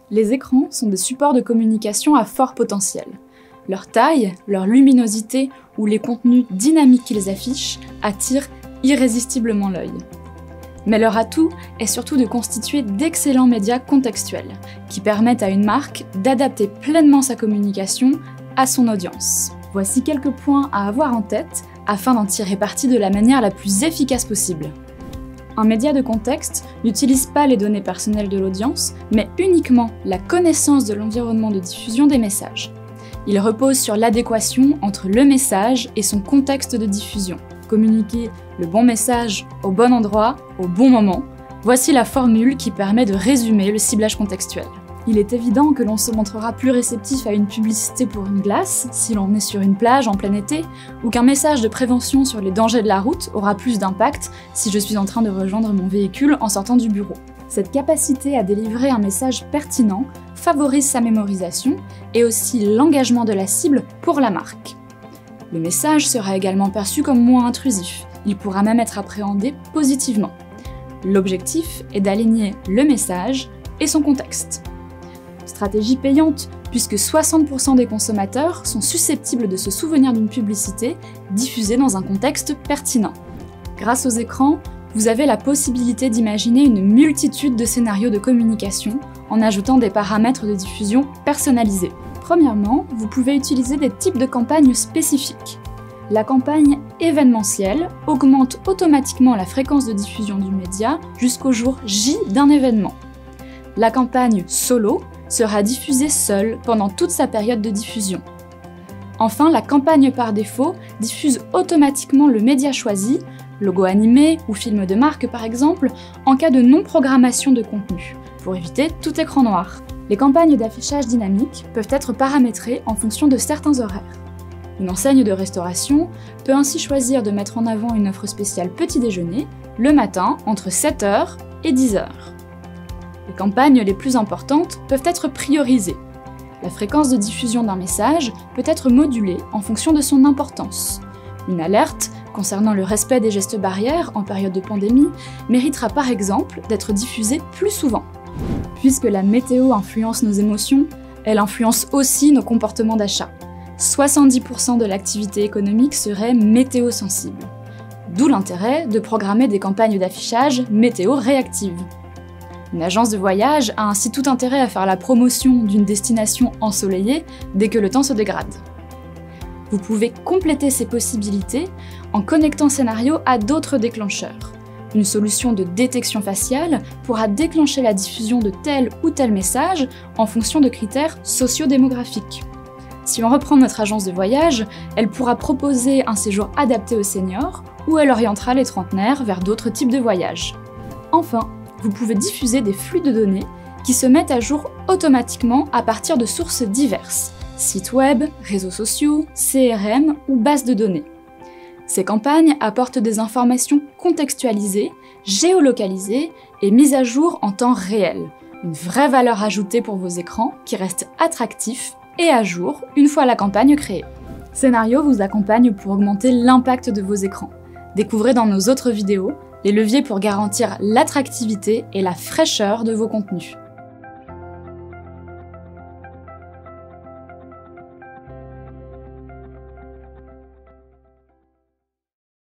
Les écrans sont des supports de communication à fort potentiel. Leur taille, leur luminosité ou les contenus dynamiques qu'ils affichent attirent irrésistiblement l'œil. Mais leur atout est surtout de constituer d'excellents médias contextuels, qui permettent à une marque d'adapter pleinement sa communication à son audience. Voici quelques points à avoir en tête afin d'en tirer parti de la manière la plus efficace possible. Un média de contexte n'utilise pas les données personnelles de l'audience, mais uniquement la connaissance de l'environnement de diffusion des messages. Il repose sur l'adéquation entre le message et son contexte de diffusion. Communiquer le bon message au bon endroit, au bon moment, voici la formule qui permet de résumer le ciblage contextuel. Il est évident que l'on se montrera plus réceptif à une publicité pour une glace, si l'on est sur une plage en plein été, ou qu'un message de prévention sur les dangers de la route aura plus d'impact si je suis en train de rejoindre mon véhicule en sortant du bureau. Cette capacité à délivrer un message pertinent favorise sa mémorisation et aussi l'engagement de la cible pour la marque. Le message sera également perçu comme moins intrusif, il pourra même être appréhendé positivement. L'objectif est d'aligner le message et son contexte. Stratégie payante, puisque 60% des consommateurs sont susceptibles de se souvenir d'une publicité diffusée dans un contexte pertinent. Grâce aux écrans, vous avez la possibilité d'imaginer une multitude de scénarios de communication en ajoutant des paramètres de diffusion personnalisés. Premièrement, vous pouvez utiliser des types de campagnes spécifiques. La campagne événementielle augmente automatiquement la fréquence de diffusion du média jusqu'au jour J d'un événement. La campagne solo sera diffusée seule pendant toute sa période de diffusion. Enfin, la campagne par défaut diffuse automatiquement le média choisi, logo animé ou film de marque par exemple, en cas de non-programmation de contenu, pour éviter tout écran noir. Les campagnes d'affichage dynamique peuvent être paramétrées en fonction de certains horaires. Une enseigne de restauration peut ainsi choisir de mettre en avant une offre spéciale petit déjeuner le matin entre 7h et 10h. Les campagnes les plus importantes peuvent être priorisées. La fréquence de diffusion d'un message peut être modulée en fonction de son importance. Une alerte concernant le respect des gestes barrières en période de pandémie méritera par exemple d'être diffusée plus souvent. Puisque la météo influence nos émotions, elle influence aussi nos comportements d'achat. 70% de l'activité économique serait météo-sensible. D'où l'intérêt de programmer des campagnes d'affichage météo-réactives. Une agence de voyage a ainsi tout intérêt à faire la promotion d'une destination ensoleillée dès que le temps se dégrade. Vous pouvez compléter ces possibilités en connectant Scénario à d'autres déclencheurs. Une solution de détection faciale pourra déclencher la diffusion de tel ou tel message en fonction de critères socio-démographiques. Si on reprend notre agence de voyage, elle pourra proposer un séjour adapté aux seniors ou elle orientera les trentenaires vers d'autres types de voyages. Enfin, vous pouvez diffuser des flux de données qui se mettent à jour automatiquement à partir de sources diverses, sites web, réseaux sociaux, CRM ou bases de données. Ces campagnes apportent des informations contextualisées, géolocalisées et mises à jour en temps réel. Une vraie valeur ajoutée pour vos écrans qui restent attractifs et à jour une fois la campagne créée. Scénario vous accompagne pour augmenter l'impact de vos écrans. Découvrez dans nos autres vidéos les leviers pour garantir l'attractivité et la fraîcheur de vos contenus.